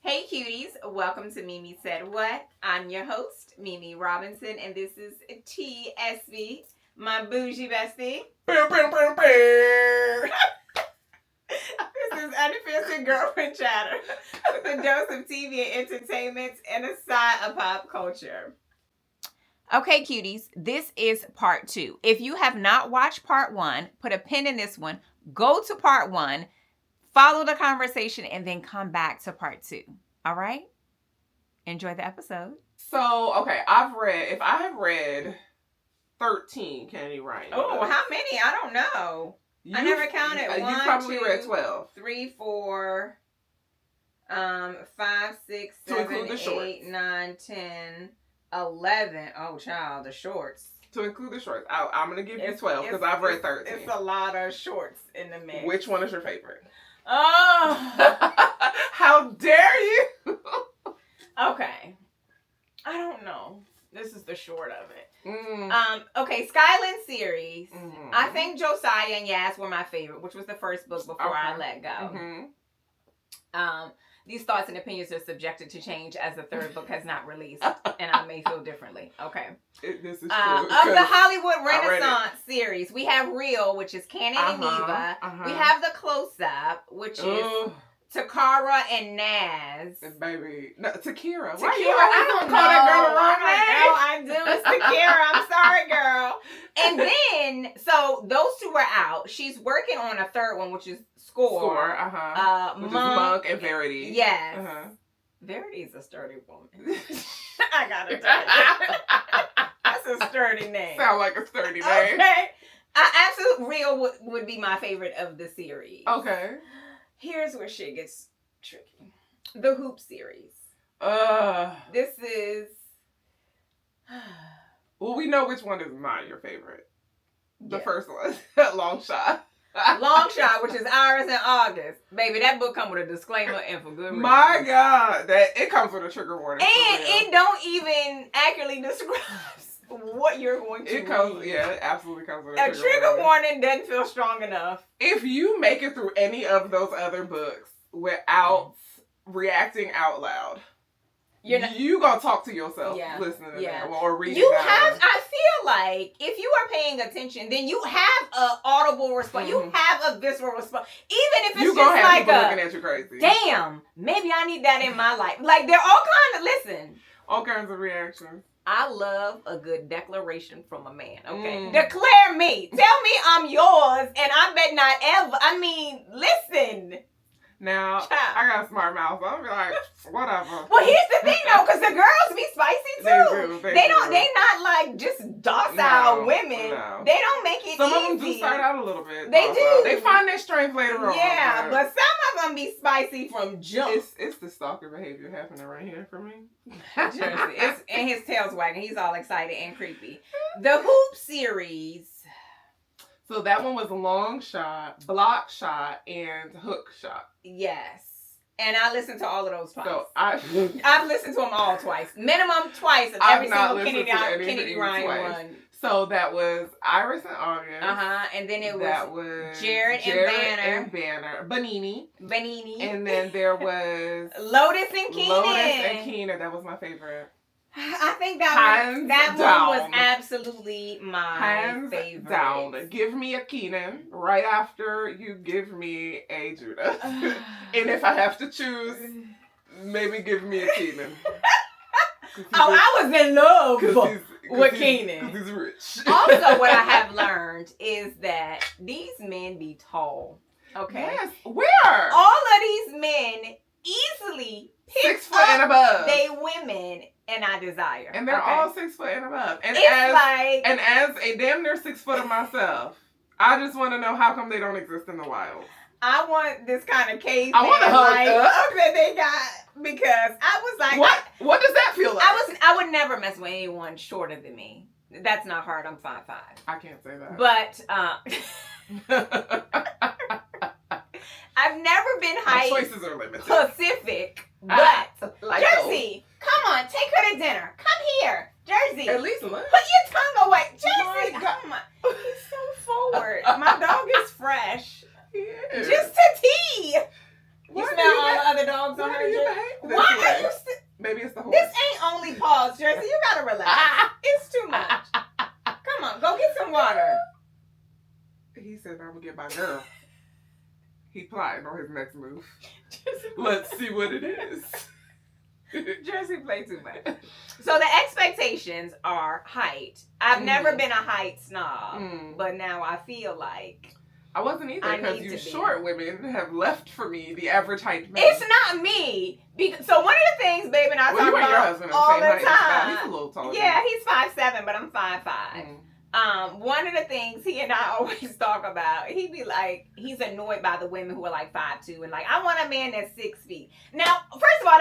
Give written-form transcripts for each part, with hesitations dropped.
Hey cuties, welcome to Mimi Said What. I'm your host, Mimi Robinson, and this is TSV, my bougie bestie. This is unfiltered girlfriend chatter with a dose of TV and entertainment and a side of pop culture. Okay, cuties, this is part 2. If you have not watched part 1, put a pin in this one, go to part 1, follow the conversation, and then come back to part 2. All right? Enjoy the episode. So, okay, if I have read 13 Candy Ryan. Oh, how many? I don't know. I never counted. You probably read 12. 3, 4, 5, 6, 7, 8, 9, 10, 11. Oh, child, the shorts. To include the shorts. I'm going to give you 12 because I've read 13. It's a lot of shorts in the mix. Which one is your favorite? Oh. How dare you? Okay. I don't know. This is the short of it. Okay, Skyland Series. Mm-hmm. I think Josiah and Yas were my favorite, which was the first book before I let go. Mm-hmm. These thoughts and opinions are subjected to change as the third book has not released, and I may feel differently. Okay. This is true. Of the Hollywood Renaissance series, we have Real, which is Canon and Neevah. We have the Close-Up, which is Takara and Naz. And baby, no, Takira. Takira, I don't call that girl the wrong name. No, I do. It's Takira. I'm sorry, girl. And then, so those two were out. She's working on a third one, which is Score. Which is Monk and Verity. Yes. Verity is a sturdy woman. I gotta tell you. That's a sturdy name. Sound like a sturdy name. Okay. Absolute Real would be my favorite of the series. Okay. Here's where shit gets tricky. The Hoop series. This is... Well, we know which one is your favorite. The first one. Long Shot. Long Shot, which is Iris and August. Baby, that book comes with a disclaimer and for good reason. My God. It comes with a trigger warning. And it don't even accurately describe what you're going to read. Yeah, it absolutely comes with a trigger warning doesn't feel strong enough. If you make it through any of those other books without reacting out loud, you gonna talk to yourself listening to them or reading them. I feel like if you are paying attention, then you have an audible response. You have a visceral response. Even if it's just have like people looking at you crazy. Damn, maybe I need that in my life. Like they're all kinds of reactions. I love a good declaration from a man, okay? Declare me. Tell me I'm yours, and I bet not ever. Listen. Now, I got a smart mouth, so I'll be like, whatever. Well, here's the thing, though, because the girls be spicy, too. They not, like, just docile women. No. They don't make it Some easy. of them do start out a little bit. They do. They find their strength later on. Yeah, but some of them be spicy from jump. It's the stalker behavior happening right here for me. And his tail's wagging. He's all excited and creepy. The Hoop series. So that one was Long Shot, Block Shot, and Hook Shot. Yes. And I listened to all of those twice. So I've listened to them all twice. Minimum twice of every single Kennedy Ryan one. So that was Iris and August. And then it was Jared and Banner. Banini. And then there was Lotus and Kenan. That was my favorite. I think that one was absolutely my favorite. Down. Give me a Kenan right after you give me a Judah. And if I have to choose, maybe give me a Kenan. I was in love with Kenan. Because he's rich. Also, what I have learned is that these men be tall. Okay? Yes. Where? All of these men easily pick 6 foot and above. They women and I desire. And they're all 6 foot and above. And it's as a damn near 6 foot of myself, I just want to know how come they don't exist in the wild. I want this kind of cave. I want to hug that they got because I was like, what does that feel like? I would never mess with anyone shorter than me. That's not hard. I'm 5'5". I can't say that. But I've never been my choices are limited. Pacific, but Jersey, come on, take her to dinner. Come here, Jersey. At least lunch. Put your tongue away, Jersey. Come on. He's so forward. My dog is fresh. Yeah. Just to tea. You smell all the other dogs on her. This Why way. are you Maybe it's the horse. This ain't only pause, Jersey. You gotta relax. It's too much. Come on, go get some water. He said, I'm gonna get my girl. He plotting on his next move. Let's see what it is. Jersey play too much. So the expectations are height. I've never been a height snob, but now I feel like I wasn't either, because you short women have left for me the average height man. It's not me. So one of the things, baby, and I talk about your husband all the time. He's a little taller. Yeah, he's 5'7", but I'm 5'5". One of the things he and I always talk about, he be like, he's annoyed by the women who are like 5'2" and like, I want a man that's 6 feet. Now, first of all,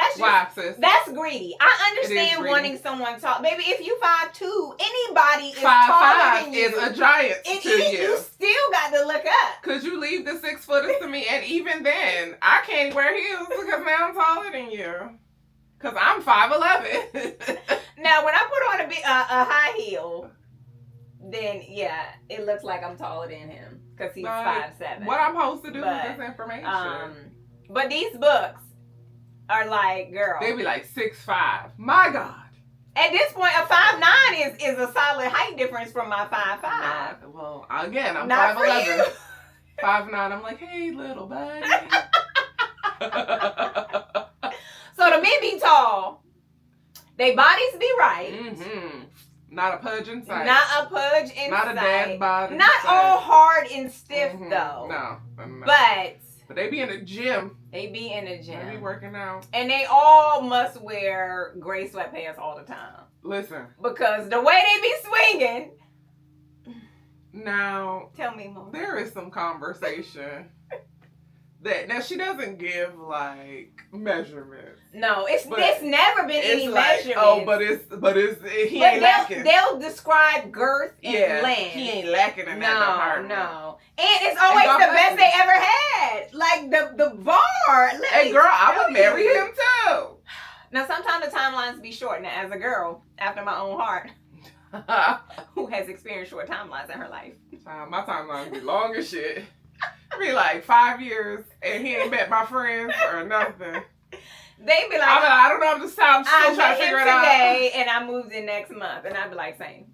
that's greedy. I understand wanting someone tall. Baby, if you 5'2", anybody is taller than you. 5'5" is a giant to you. You still got to look up. Could you leave the 6-footers to me? And even then, I can't wear heels because now I'm taller than you. Because I'm 5'11". Now, when I put on a high heel, then yeah, it looks like I'm taller than him because he's 5'7". What I'm supposed to do with this information? But these books are like, girl, they be like 6'5". My God. At this point, a 5'9" is a solid height difference from my 5'5". Well, again, I'm 5'11". 5'9". I'm like, hey, little buddy. So the men be tall. They bodies be right. Mm-hmm. Not a pudge in sight. Not a pudge in Not sight. a dad body. Not all hard and stiff though. No. But they be in the gym. They be in the gym. They be working out. And they all must wear gray sweatpants all the time. Listen. Because the way they be swinging. Now. Tell me more. There is some conversation. Now she doesn't give like measurements. No, it's never been any like, measurements. Oh, but he ain't lacking. They'll describe girth and length. He ain't lacking in that department. No. And it's always the best they ever had. Like the bar. Hey girl, I would marry him too. Now sometimes the timelines be short. Now as a girl, after my own heart, who has experienced short timelines in her life. My timelines be long as shit. Be like 5 years and he ain't met my friends or nothing. They be like, I don't know. I'm still trying to figure it out. Today, and I moved in next month, and I'd be like, same.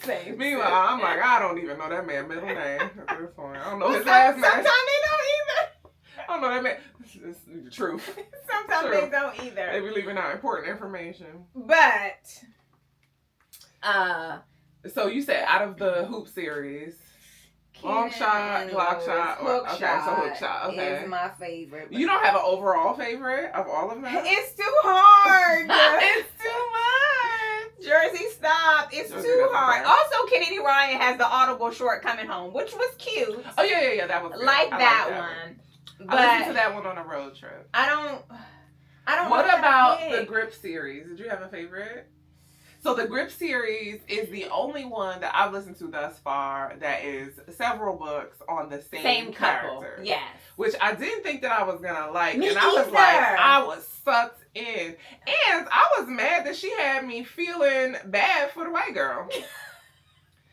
Same. Meanwhile, I'm like, I don't even know that man's middle name at this point. I don't know his last name. Sometimes they don't either. I don't know that man. It's the truth. Sometimes they don't either. They be leaving out important information. But, so you said out of the Hoop series. Long shot, block shot, hook shot. Okay, is my favorite. You don't have an overall favorite of all of them? It's too hard. It's too much. Jersey, stop. It's too hard. Also, Kennedy Ryan has the Audible short coming home, which was cute. Oh yeah. That was good. Like that one. But I listened to that one on a road trip. I don't. What about the Grip series? Did you have a favorite? So the Grip series is the only one that I've listened to thus far that is several books on the same character. Yes. Which I didn't think that I was going to like. Me and I was either. like, I was sucked in. And I was mad that she had me feeling bad for the white girl.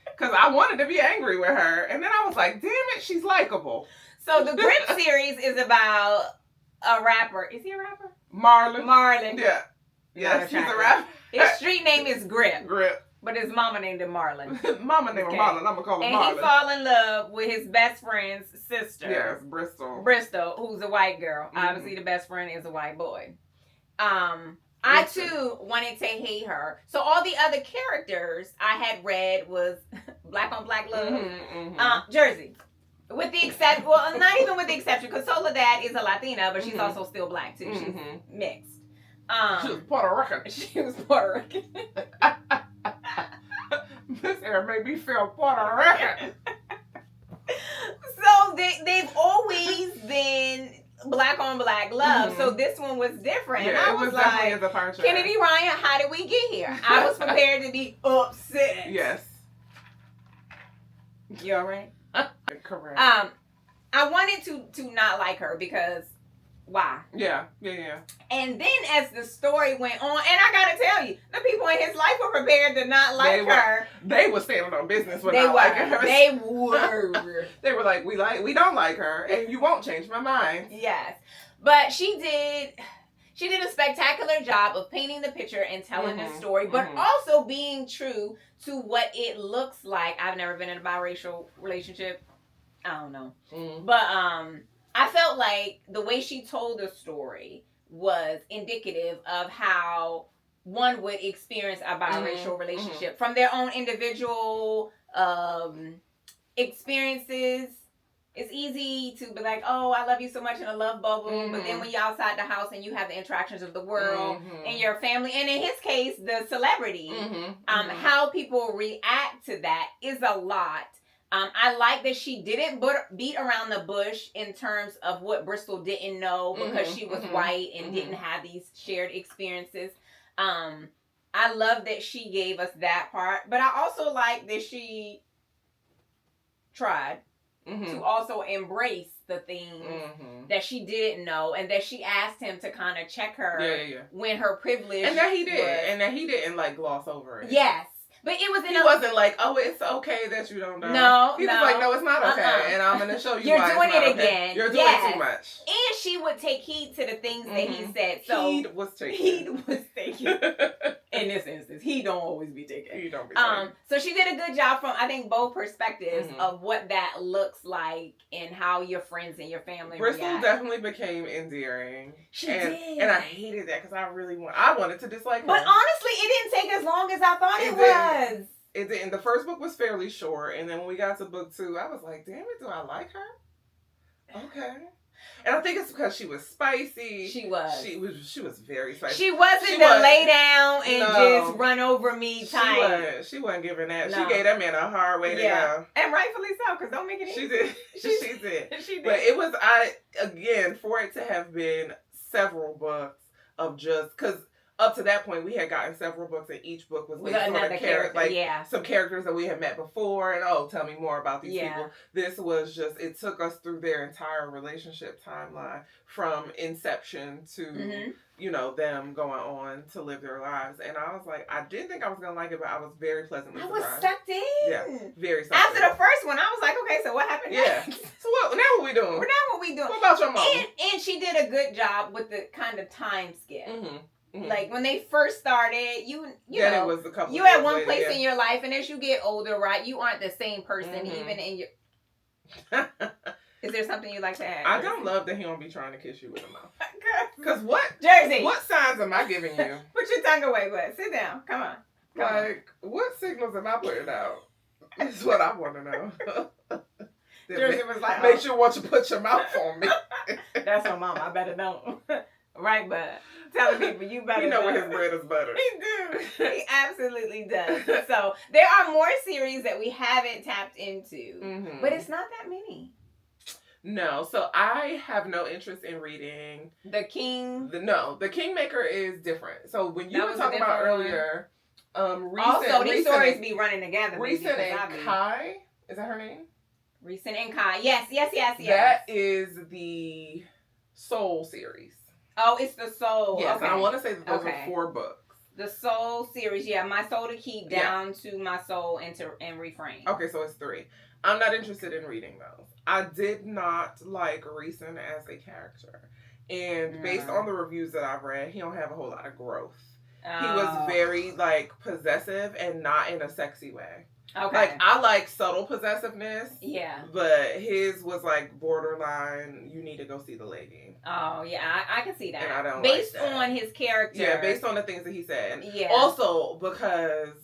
Because I wanted to be angry with her. And then I was like, damn it, she's likable. So the Grip series is about a rapper. Is he a rapper? Marlon. Yeah. Yes, he's a rapper. His street name is Grip. Grip. But his mama named him Marlon. Mama named him Marlon. I'm going to call him Marlon. And he fall in love with his best friend's sister. Yes, Bristol. Who's a white girl. Mm-hmm. Obviously, the best friend is a white boy. I, too, wanted to hate her. So all the other characters I had read was Black on Black Love. Mm-hmm. Jersey. With the exception, well, not even with the exception, because Soledad is a Latina, but she's also still black, too. She's mixed. She was Puerto Rican. This air made me feel Puerto Rican. So they've always been Black on Black love. So this one was different. Yeah, and I was like, Kennedy Ryan, how did we get here? I was prepared to be upset. Yes. You all right? Correct. I wanted to not like her because why? Yeah. And then as the story went on, and I gotta tell you, the people in his life were prepared to not like her. They were standing on business with not liking her. They were. They were like, we don't like her, and you won't change my mind. Yes. But she did. She did a spectacular job of painting the picture and telling the story, but also being true to what it looks like. I've never been in a biracial relationship. I don't know. But I felt like the way she told the story was indicative of how one would experience a biracial relationship from their own individual experiences. It's easy to be like, oh, I love you so much in a love bubble. But then when you're outside the house and you have the interactions of the world and your family, and in his case, the celebrity, how people react to that is a lot. I like that she didn't beat around the bush in terms of what Bristol didn't know because she was white and didn't have these shared experiences. I love that she gave us that part. But I also like that she tried to also embrace the things that she didn't know, and that she asked him to kind of check her when her privilege, and that he did, and that he didn't like gloss over it. Yes, but it was. He wasn't like, oh, it's okay that you don't know. No, he was like, no, it's not okay, and I'm gonna show you. You're doing it again. You're doing too much. And she would take heed to the things that he said. So heed was taken. In this instance, he don't always be taken. He don't be taken. So she did a good job from, I think, both perspectives of what that looks like and how your friends and your family Bristol definitely became endearing. She did. And I hated that because I wanted to dislike her. But honestly, it didn't take as long as I thought it was. It didn't. The first book was fairly short, and then when we got to book 2, I was like, damn it, do I like her? Okay. And I think it's because she was spicy. She was. She was very spicy. She wasn't lay down and just run over me type. She wasn't giving that. No. She gave that man a hard way to go. And rightfully so, because don't make it easy. She did. She did. She did. But it was, again, for it to have been several books of just, because up to that point, we had gotten several books, and each book was based on a character. Like, some characters that we had met before, and tell me more about these people. This was just, it took us through their entire relationship timeline from inception to, them going on to live their lives. And I was like, I didn't think I was going to like it, but I was very pleasantly surprised. I was sucked in. Yeah, very sucked in. After the first one, I was like, okay, so what happened next? So now what we doing? What about your mom? And she did a good job with the kind of time skip. Like when they first started, you know, it was a couple you at one place in your life, and as you get older, right, you aren't the same person even in your. Is there something you'd like to add? I don't love that he don't be trying to kiss you with a mouth. Because what Jersey? What signs am I giving you? Put your tongue away, bud. Sit down. Come on. What signals am I putting out? That's what I want to know. Jersey was like, make sure once you put your mouth on me. That's my mom. I better know. Right, bud. Telling people you better know where his bread is buttered. He do. He absolutely does. So there are more series that we haven't tapped into, but it's not that many. No, so I have no interest in reading The King. The Kingmaker is different. So when you were talking about earlier, these stories be running together. Recent and Kai, is that her name? Recent and Kai. Yes. That is the Soul series. Oh, it's the Soul. Yes, okay. And I want to say that those are 4 books. The Soul series, My Soul to Keep, Down to My Soul, and Refrain. Okay, so it's 3. I'm not interested in reading those. I did not like Reeson as a character. And based on the reviews that I've read, he don't have a whole lot of growth. He was very, possessive and not in a sexy way. Okay. I like subtle possessiveness. Yeah. But his was borderline, you need to go see the lady. Oh, yeah. I can see that. And I don't based like that. on his character. Yeah, based on the things that he said. Yeah. Also, because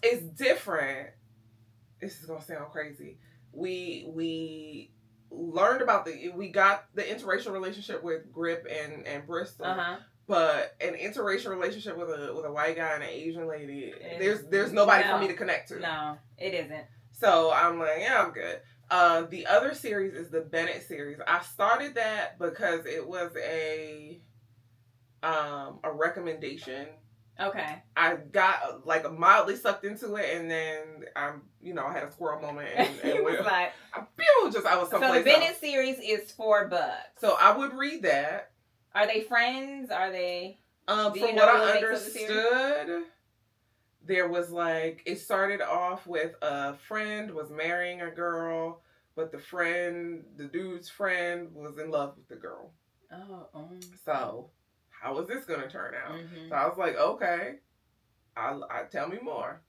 it's different. This is going to sound crazy. We learned about we got the interracial relationship with Grip and Bristol. Uh-huh. But an interracial relationship with a white guy and an Asian lady, there's nobody for me to connect to. No, it isn't. So I'm like, yeah, I'm good. The other series is the Bennett series. I started that because it was a recommendation. Okay. I got mildly sucked into it, and then I had a squirrel moment, and you was like, I was someplace. So the Bennett series is 4 books. So I would read that. Are they friends? Are they? From what I understood, there was it started off with a friend was marrying a girl, but the dude's friend was in love with the girl. Oh. So how is this going to turn out? Mm-hmm. So I was like, okay, I tell me more.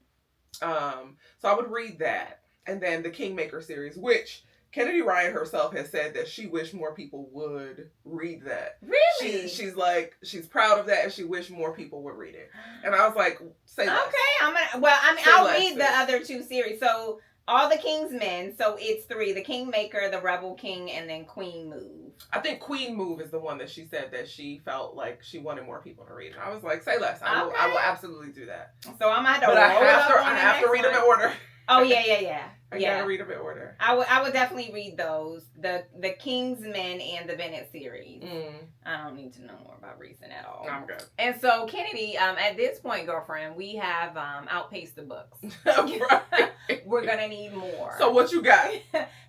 So I would read that. And then the Kingmaker series, which Kennedy Ryan herself has said that she wished more people would read that. Really? She's like, she's proud of that and she wished more people would read it. And I was like, say less. Okay, I'll read the other 2 series. So all the King's Men, so it's 3, the Kingmaker, the Rebel King, and then Queen Move. I think Queen Move is the one that she said that she felt like she wanted more people to read. And I was like, say less. I will absolutely do that. So I'm going to have to But I have to read them in order. Oh, yeah. I gotta read them in order. I would definitely read those. The King's Men and the Bennett series. I don't need to know more about Reason at all. I'm good. And so, Kennedy, at this point, girlfriend, we have outpaced the books. Right. We're going to need more. So what you got?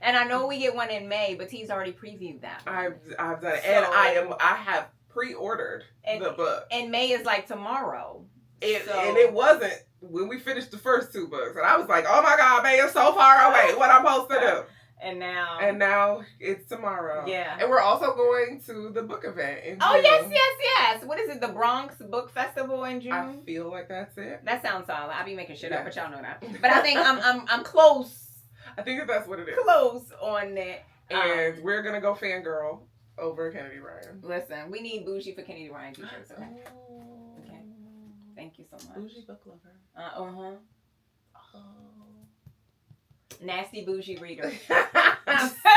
And I know we get one in May, but T's already previewed that one. I've done it. And I have pre-ordered the book. And May is like tomorrow. And it wasn't when we finished the first 2 books. And I was like, oh my God, May is so far away. What I'm supposed to do? And now it's tomorrow. Yeah. And we're also going to the book event in June. Oh, yes. What is it? The Bronx Book Festival in June? I feel like that's it. That sounds solid. I be making shit up, but y'all know that. But I think I'm close. I think that's what it is. Close on that. And we're going to go fangirl over Kennedy Ryan. Listen, we need Bougie for Kennedy Ryan t-shirts, okay? Okay. Thank you so much. Bougie book lover. Oh. Nasty bougie reader.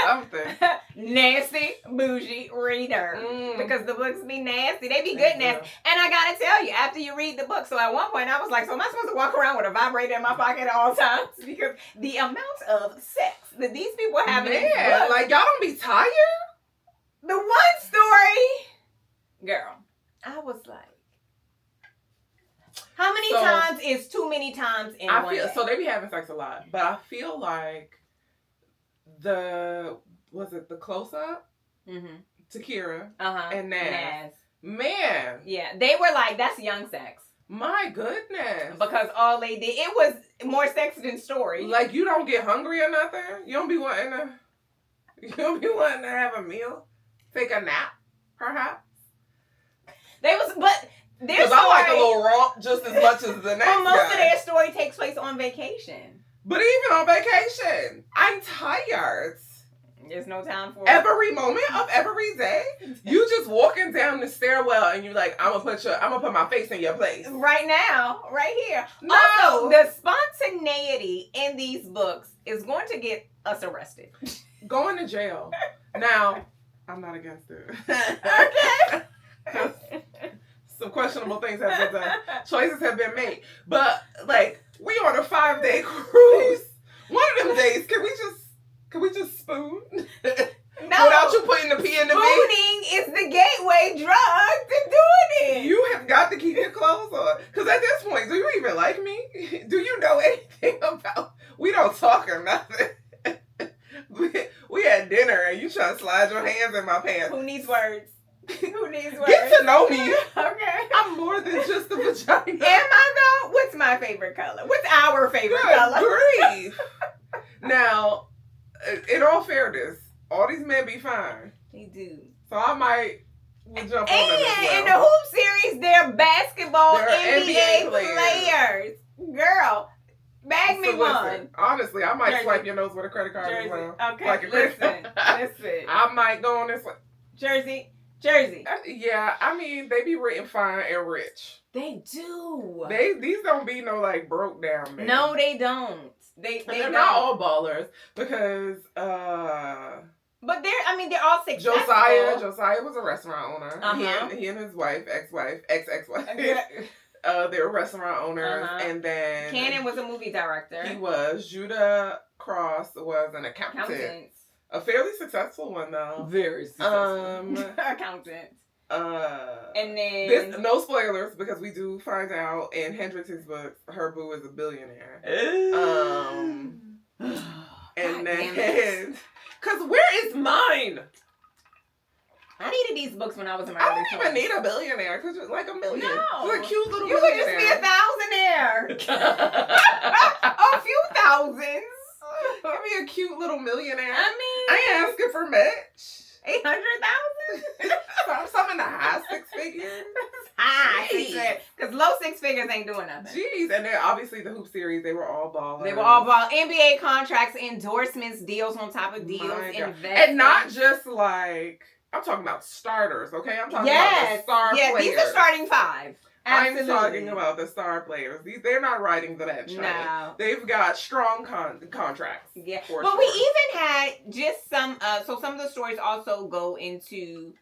Something. Nasty bougie reader. Because the books be nasty. They be good nasty. And I gotta tell you, after you read the book, so at one point I was like, so am I supposed to walk around with a vibrator in my pocket at all times? Because the amount of sex that these people have in these books. Like, y'all don't be tired? The one story, girl, I was like, how many times is too many times in one day? So they be having sex a lot, but I feel like the close-up to Kira and Naz. Man. Yeah, they were like, that's young sex. My goodness. Because all they did, it was more sex than story. Like, you don't get hungry or nothing? You don't be wanting to have a meal? Take a nap, perhaps? Because I like a little romp just as much as the next Well, most guy. of their story takes place on vacation. But even on vacation, I'm tired. There's no time for every moment of every day. You just walking down the stairwell and you're like, I'm gonna put my face in your place. Right now, right here. No. Also, the spontaneity in these books is going to get us arrested. Going to jail. Now, I'm not against it. Okay. Some questionable things have been done. Choices have been made. But, like, we on a 5-day cruise. One of them days, can we just spoon? No. Without you putting the P in the B? Spooning is the gateway drug to doing it. You have got to keep your clothes on. Because at this point, do you even like me? Do you know anything about... We don't talk or nothing. We had dinner and you try to slide your hands in my pants. Who needs words? Who needs words? Get to know me. Okay. I'm more than just a vagina. Am I though? What's my favorite color? What's our favorite color? Grief. Now, in all fairness, all these men be fine. They do. So I might jump on them as well. In the hoop series, they're basketball They're NBA players. Girl, bag me one. Honestly, I might Jersey. swipe your nose with a credit card as well. Okay, like a listen. I might go on this one. Jersey. Yeah, I mean, they be written fine and rich. They do. These don't be no, like, broke down men. No, they don't. They're don't. Not all ballers, because, but they're all successful. Josiah was a restaurant owner. He and his wife, ex-ex-wife. They were restaurant owners, and then... Canon was a movie director. He was. Judah Cross was an accountant. A fairly successful one, though. Very successful. Accountant. And then... no spoilers, because we do find out in Hendrix's book, her boo is a billionaire. And then... Because where is mine? I needed these books when I was in my early 20s. I don't even need a billionaire, because it's like $1 million. No. It's a cute little you billionaire. You could just be a thousandaire. A few thousands. Give me a cute little millionaire. I mean, I ain't asking for much. 800,000. Some in the high six figures. High six figures. Because low six figures ain't doing nothing. Jeez. And then obviously the Hoop series, they were all ballers. They were all ball. NBA contracts, endorsements, deals on top of deals, investments. And not just like, I'm talking about starters, okay? I'm talking about the star players. These are starting five. Absolutely. I'm talking about the star players. They're not riding the bench. No. They've got strong contracts. Yeah. But sure. we even had just some, so some of the stories also go into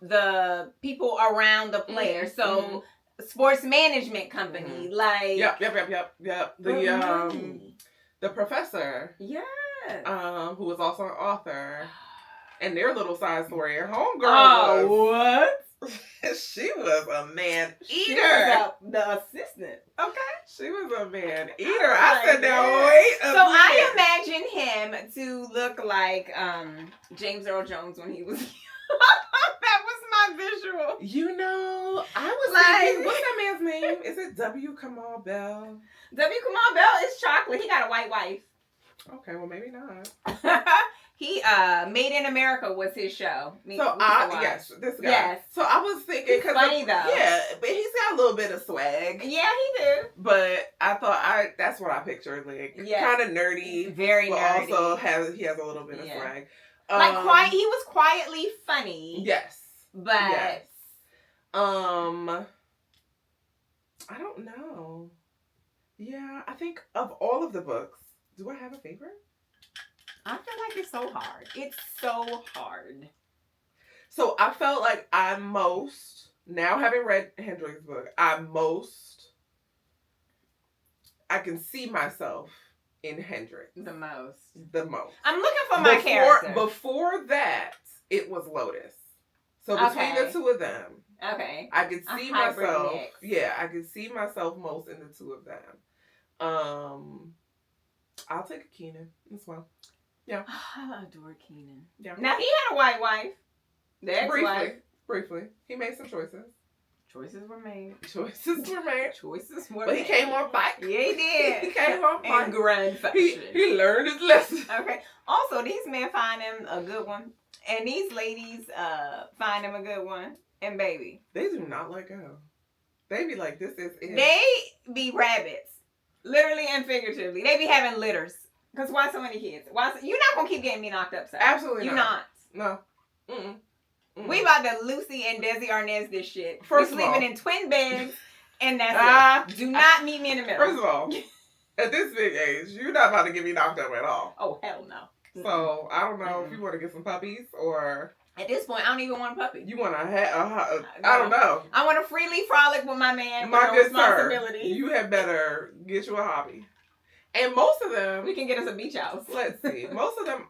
the people around the player. Mm-hmm. So sports management company, like. Yep. The professor. Yes. Who was also an author. And their little side story. Homegirl was. What? She was a man eater. She was the assistant. Okay. She was a man eater. I said, now wait a minute. So I imagine him to look like James Earl Jones when he was that was my visual. You know, I was thinking, what's that man's name? Is it W. Kamau Bell? W. Kamau Bell is chocolate. He got a white wife. Okay, well maybe not. He Made in America was his show. This guy. Yes. So I was thinking, because funny though. Yeah, but he's got a little bit of swag. Yeah, he do. But I thought that's what I pictured, like kind of nerdy, very nerdy. But also he has a little bit of swag. Like he was quietly funny. Yes. But yes. I don't know. Yeah, I think of all of the books, do I have a favorite? I feel like it's so hard. It's so hard. So I felt like now having read Hendrix's book, I can see myself in Hendrix. The most. I'm looking for my character. Before that, it was Lotus. So between the two of them, I could see myself. Mix. Yeah, I could see myself most in the two of them. I'll take a Kenan as well. Yeah. I adore Kenan. Yeah. Now he had a white wife. Briefly. He made some choices. Choices were made. But he came on back. Yeah, he did. He came on back. In grand fashion. He learned his lesson. Okay. Also, these men find him a good one. And these ladies find him a good one. And baby. They do not let go. They be like, this is it. They be rabbits. Literally and figuratively. They be having litters. Because why so many kids? You're not going to keep getting me knocked up, sir. Absolutely You're not. No. Mm-mm. We about to Lucy and Desi Arnaz this shit. First We're sleeping in twin beds, and that's it. Do not meet me in the middle. First of all, at this big age, you're not about to get me knocked up at all. Oh, hell no. So, I don't know if you want to get some puppies or... At this point, I don't even want a puppy. You want to have... I don't know. I want to freely frolic with my man. My good sir, you had better get you a hobby. And most of them... We can get us a beach house. Let's see. Most of them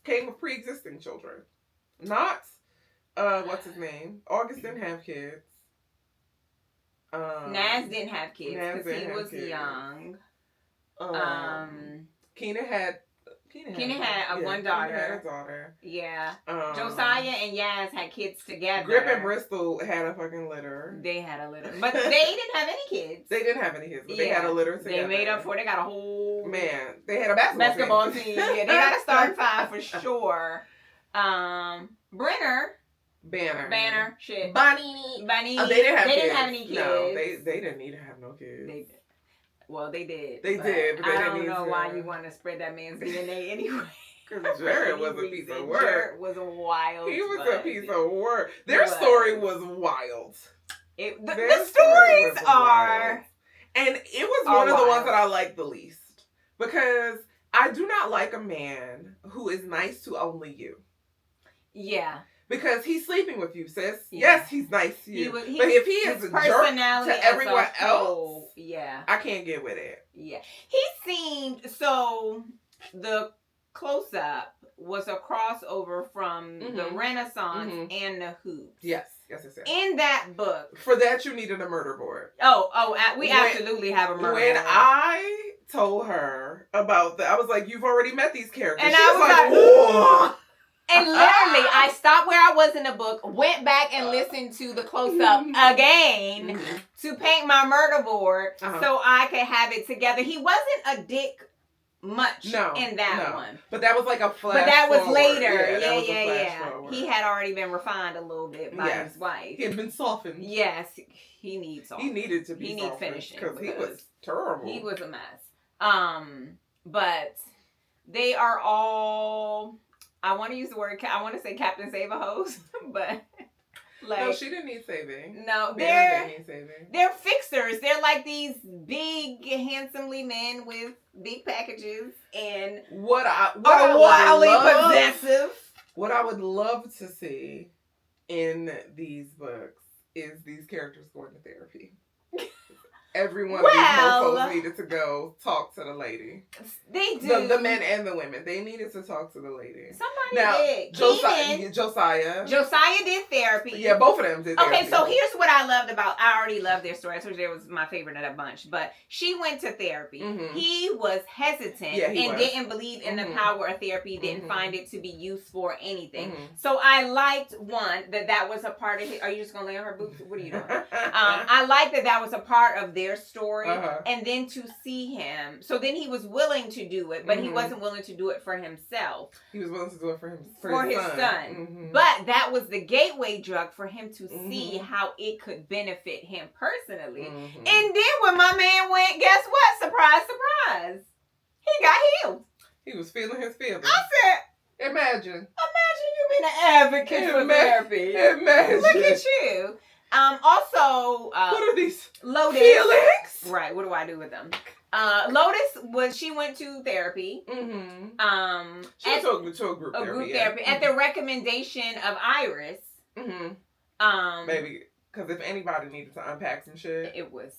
came with pre-existing children. Not, what's his name? August didn't have kids. Naz didn't have kids because he was young. Kenan had one daughter. Kenan had a daughter. Yeah. Josiah and Yaz had kids together. Grip and Bristol had a fucking litter. They had a litter. But they didn't have any kids. They didn't have any kids, but they had a litter together. They made up for it. They got a whole... Man, they had a basketball team. Yeah, they got a starting five for sure. Banner, shit. Bunny. Oh, they didn't have any kids. No, they didn't need to have no kids. They did. Well, they did. They did, but I don't know why you want to spread that man's DNA anyway. Because Jared was a piece of work. Jared was a wild. He was a piece of work. Their story was wild. The stories are... Wild. And it was one of the ones that I liked the least. Because I do not like a man who is nice to only you. Yeah. Because he's sleeping with you, sis. Yeah. Yes, he's nice to you. But if he is a jerk to everyone else, I can't get with it. Yeah. He seemed... So, the close-up was a crossover from the Renaissance and the Hoops. Yes. In that book. For that, you needed a murder board. We absolutely have a murder board. When I told her about that, I was like, you've already met these characters. And I was like, whoa. And literally, I stopped where I was in the book, went back and listened to the close-up again to paint my murder board so I could have it together. He wasn't a dick much in that one. But that was like a flash. But that was forward. later. Yeah. He had already been refined a little bit by his wife. He had been softened. Yes, he needs softened. He needed to be. He needs finishing because he was terrible. He was a mess. But they are all. I want to use the word. I want to say Captain Save-A-Hose, but. Like, no, she didn't need saving. No, they're fixers. They're like these big, handsomely men with big packages and wildly possessive. What I would love to see in these books is these characters going to therapy. Every one of these mofos needed to go talk to the lady. They do. The men and the women. They needed to talk to the lady. Somebody did. Josiah did therapy. Yeah, both of them did therapy. Okay, so here's what I loved about... I already loved their story. I told you it was my favorite of that bunch. But she went to therapy. Mm-hmm. He was hesitant didn't believe in the power of therapy. Didn't find it to be useful or anything. Mm-hmm. So I liked, one, that was a part of... Are you just going to lay on her boots? What are you doing? I liked that was a part of their story, and then to see him. So then he was willing to do it, but he wasn't willing to do it for himself. He was willing to do it for his son. Mm-hmm. But that was the gateway drug for him to see how it could benefit him personally. Mm-hmm. And then when my man went, guess what? Surprise, surprise. He got healed. He was feeling his feelings. I said, Imagine you being an advocate for therapy. Imagine. Look at you. Also, what are these Lotus feelings? Right. What do I do with them? Lotus she went to therapy. Mm-hmm. She went to a group therapy. Group therapy at the recommendation of Iris. Mm-hmm. Maybe because if anybody needed to unpack some shit, it was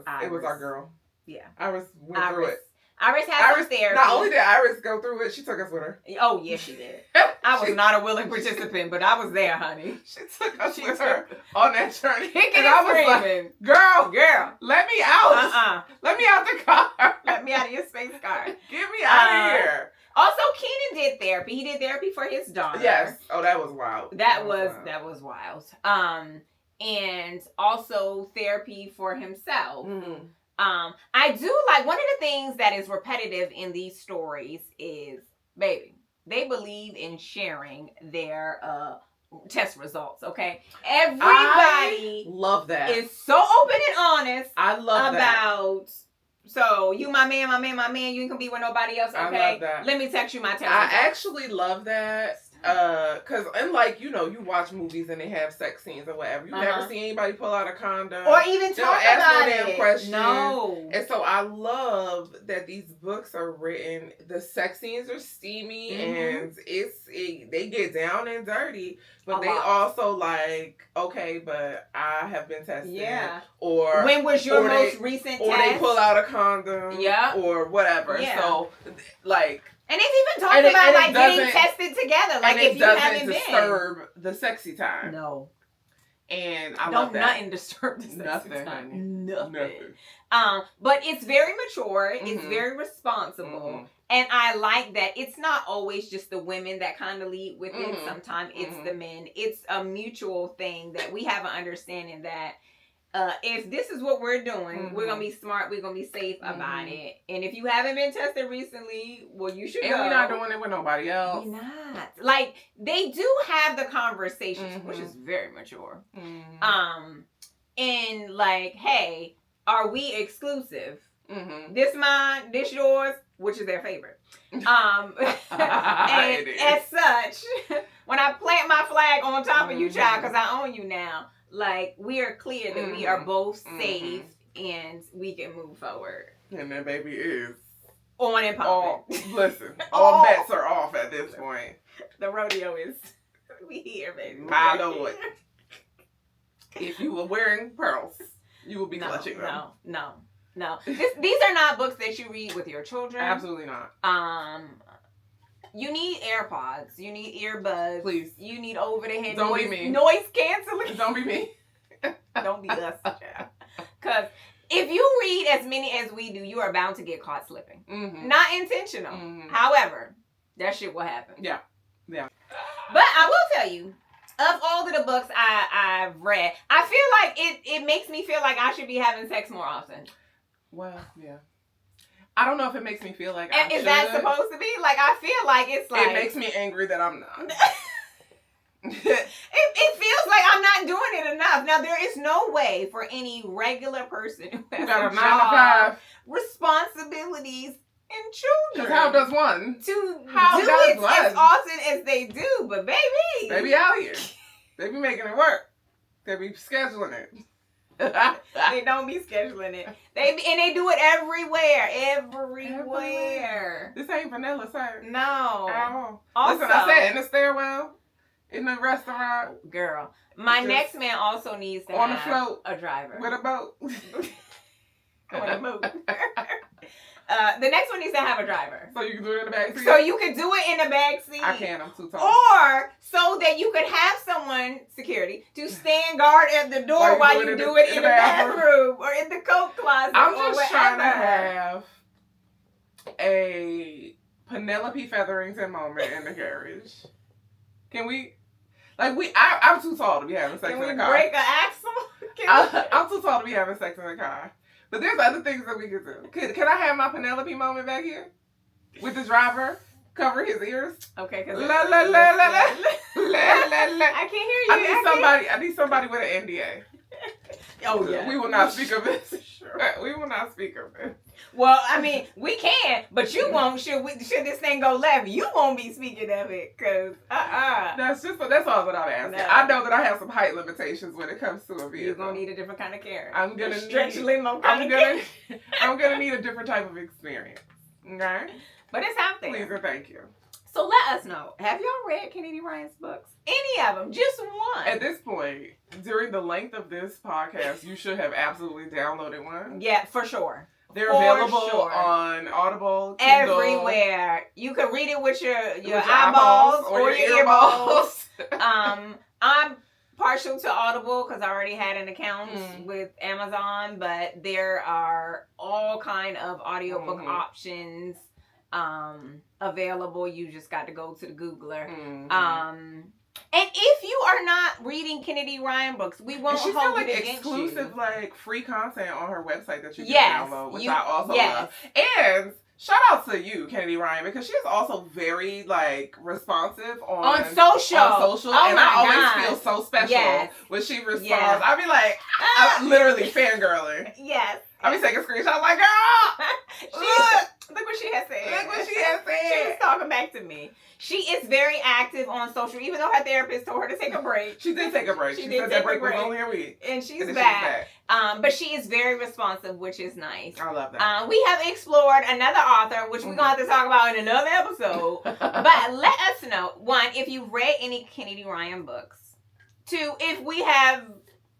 our girl. Yeah, Iris went through it. Iris had some therapy. Not only did Iris go through it, she took us with her. Oh, yes, she did. I was not a willing participant, but I was there, honey. She took us with her on that journey. And I was like, girl, let me out. Let me out the car. Let me out of your space car. Get me out of here. Also, Kenan did therapy. He did therapy for his daughter. Yes. Oh, that was wild. That was wild. And also therapy for himself. Mm-hmm. I do like, one of the things that is repetitive in these stories is, baby, they believe in sharing their test results, okay? Everybody love that. Is so open and honest. I love about that. So you my man, you ain't gonna be with nobody else, okay? I love that. Let me text you my test results. I actually love that. Cause unlike, you watch movies and they have sex scenes or whatever. You never see anybody pull out a condom. Or even talk about it. Questions. No. And so I love that these books are written, the sex scenes are steamy and they get down and dirty. But they also like, okay, but I have been tested. Yeah. Or when was your most recent test? Or they pull out a condom. Yeah. Or whatever. Yeah. So like, and it's even talking about like getting tested together, like if you haven't been. Disturb the sexy time. No. And I love that. Nothing disturb the sexy time. Nothing. But it's very mature. It's very responsible. And I like that it's not always just the women that kind of lead with it. Sometimes it's the men. It's a mutual thing that we have an understanding that if this is what we're doing, we're going to be smart. We're going to be safe about it. And if you haven't been tested recently, well, you should go. And we're not doing it with nobody else. We're not. Like, they do have the conversations, which is very mature. And like, hey, are we exclusive? This mine, this yours, which is their favorite. And as such, when I plant my flag on top of you, child, because I own you now, like, we are clear that we are both safe and we can move forward. And that baby is on and popping. Listen, all bets are off at this point. The rodeo is, we here, baby. My Lord. If you were wearing pearls, you would be clutching them. No. These are not books that you read with your children. Absolutely not. You need AirPods. You need earbuds. Please. You need over-the-head noise canceling. Don't be me. Don't be us, child. Because if you read as many as we do, you are bound to get caught slipping. Not intentional. However, that shit will happen. Yeah. But I will tell you, of all of the books I've read, I feel like it makes me feel like I should be having sex more often. Well, yeah. I don't know if it makes me feel like And is that supposed to be? Like, I feel like it's like... It makes me angry that I'm not. It feels like I'm not doing it enough. Now, there is no way for any regular person who has got a 9 to 5 responsibilities and children. Because how does one? To how do it one? As often as they do, but baby. They be out here. They be making it work. They be scheduling it. They don't be scheduling it. They do it everywhere. Everywhere. This ain't vanilla, sir. No. Oh. Also, listen, I said in the stairwell, in the restaurant. Girl, my next man also needs to on have a float a driver. with a boat. On a boat. The next one needs to have a driver. So you can do it in the back seat? So you can do it in the back seat. I can't, I'm too tall. Or so that you could have someone, security, to stand guard at the door while you do it in the bathroom or in the coat closet. I'm just trying to have a Penelope Featherington moment in the carriage. Can we? I'm too tall to be having sex in the car. Can we break an axle? I'm too tall to be having sex in the car. But there's other things that we could do. Can I have my Penelope moment back here? With the driver? Cover his ears? Okay. La la la la la la la. I can't hear you. I need somebody with an NDA. Oh, yeah. We will not speak of this. Sure. We will not speak of this. Well, I mean, we can, but you won't. Should this thing go left, you won't be speaking of it, because That's all that I'm asking. No. I know that I have some height limitations when it comes to a vehicle. You're gonna need a different kind of carriage. I'm gonna need a different type of experience. Okay? But it's out there. Please and thank you. So let us know. Have y'all read Kennedy Ryan's books? Any of them? Just one. At this point, during the length of this podcast, you should have absolutely downloaded one. Yeah, for sure. They're available on Audible, Kindle, everywhere. You can read it with your eyeballs or your earballs. I'm partial to Audible because I already had an account with Amazon, but there are all kind of audiobook options available. You just got to go to the Googler. And if you are not reading Kennedy Ryan books, we won't hold it against exclusive, you. Free content on her website that you can download, which I also love. And shout out to you, Kennedy Ryan, because she is also very responsive on social. Oh, and I always feel so special when she responds. I be like, I'm literally fangirling. Yes. I be taking screenshots like, girl, look what she has said. Look what she has said. She was talking back to me. She is very active on social, even though her therapist told her to take a break. She did take a break. She said that break was only a week. And she's back. But she is very responsive, which is nice. I love that. We have explored another author, which we're going to have to talk about in another episode. But let us know, one, if you've read any Kennedy Ryan books. Two, if we have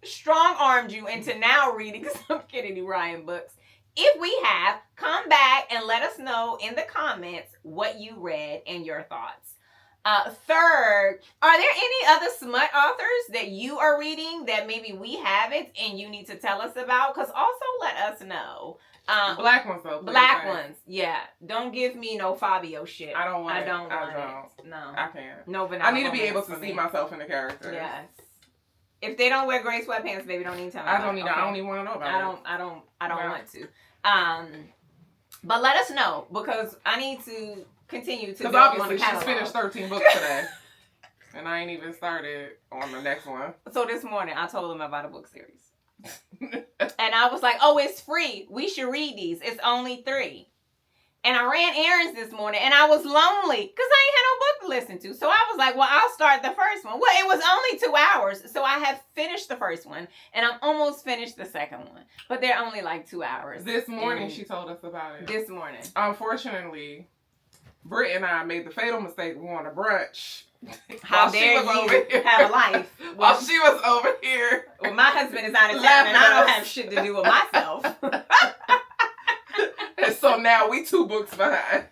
strong-armed you into now reading some Kennedy Ryan books. If we have, come back and let us know in the comments what you read and your thoughts. Third, are there any other smut authors that you are reading that maybe we haven't and you need to tell us about? Because also let us know. Black ones though. Black ones, yeah. Don't give me no Fabio shit. I don't want I it. don't want it. No. I can't. No vanilla. I need to be able to see myself in the character. Yes. If they don't wear gray sweatpants, baby, don't need to tell me. I don't even want to know about it. I don't want to. But let us know because I need to continue to. Because obviously she's finished 13 books today, and I ain't even started on the next one. So this morning I told them about a book series, and I was like, "Oh, it's free. We should read these. It's only 3." And I ran errands this morning, and I was lonely because I ain't had no book to listen to. So I was like, well, I'll start the first one. Well, it was only 2 hours. So I have finished the first one, and I'm almost finished the second one. But they're only 2 hours. This morning, she told us about it. This morning. Unfortunately, Britt and I made the fatal mistake of going to brunch. How dare you have a life. While she was over here. Well, my husband is out of town, and I don't have shit to do with myself. And so now we 2 books behind.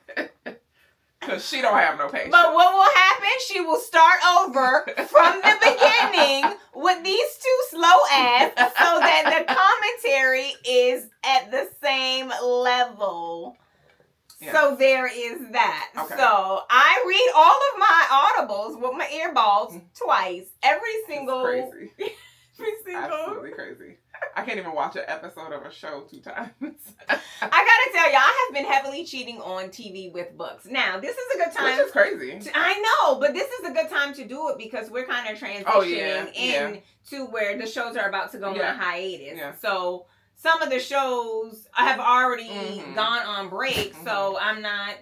Because she don't have no patience. But what will happen? She will start over from the beginning with these 2 slow ass so that the commentary is at the same level. Yes. So there is that. Okay. So I read all of my audibles with my earballs twice. Every single... It's crazy. Absolutely crazy. I can't even watch an episode of a show 2 times. I gotta tell you, I have been heavily cheating on TV with books. Now, this is a good time. Which is crazy. I know, but this is a good time to do it because we're kind of transitioning into where the shows are about to go on hiatus. Yeah. So some of the shows have already gone on break, so I'm not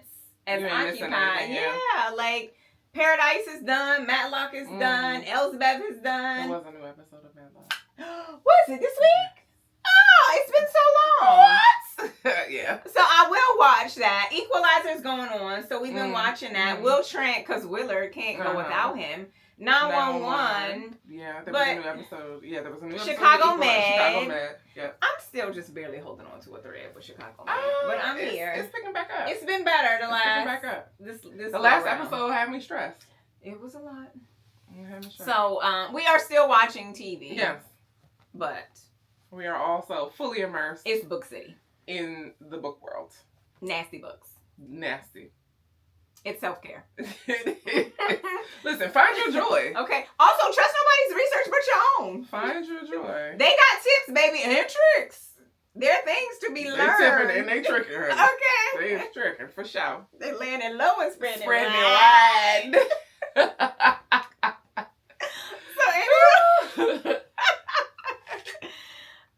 as occupied. Yeah, like Paradise is done, Matlock is done, Elsbeth is done. There was a new episode of Matlock. Was it this week? Oh, it's been so long. What? Yeah. So I will watch that. Equalizer's going on, so we've been watching that. Will Trent, because Willard can't go without him. 911. Yeah, there was a new episode. Yeah, there was a new episode. Chicago Med. Yeah. I'm still just barely holding on to a thread with Chicago Med. But I'm here. It's picking back up. It's been better the last. Picking back up. The last episode had me stressed. It was a lot. It had me stressed. So we are still watching TV. Yes. But we are also fully immersed. It's Book City. In the book world. Nasty books. Nasty. It's self-care. Listen, find your joy. Okay. Also, trust nobody's research but your own. Find your joy. They got tips, baby, and tricks. There are things to be learned. They tipping and they tricking her. Okay. They is tricking, for sure. They landing low and spreading wide. So anyway.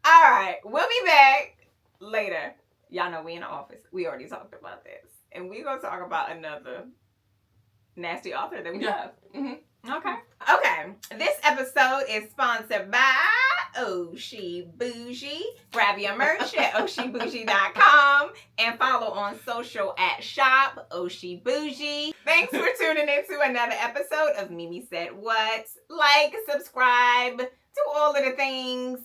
All right. We'll be back later. Y'all know we in the office. We already talked about this. And we're going to talk about another nasty author that we love. Okay. Okay. This episode is sponsored by Oshi Bougie. Grab your merch at oshibougie.com and follow on social at shop Oshi Bougie. Thanks for tuning in to another episode of Mimi Said What. Like, subscribe, do all of the things.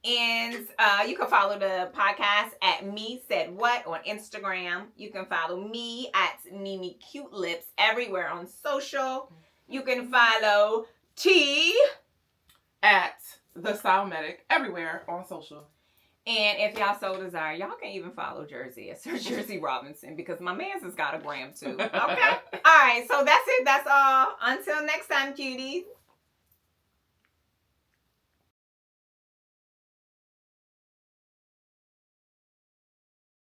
And you can follow the podcast at Me Said What on Instagram. You can follow me at mimicutelips everywhere on social. You can follow T at The Style Medic everywhere on social. And if y'all so desire, y'all can even follow Jersey at Sir Jersey Robinson because my man's has got a gram too. Okay? All right, so that's it. That's all. Until next time, cuties.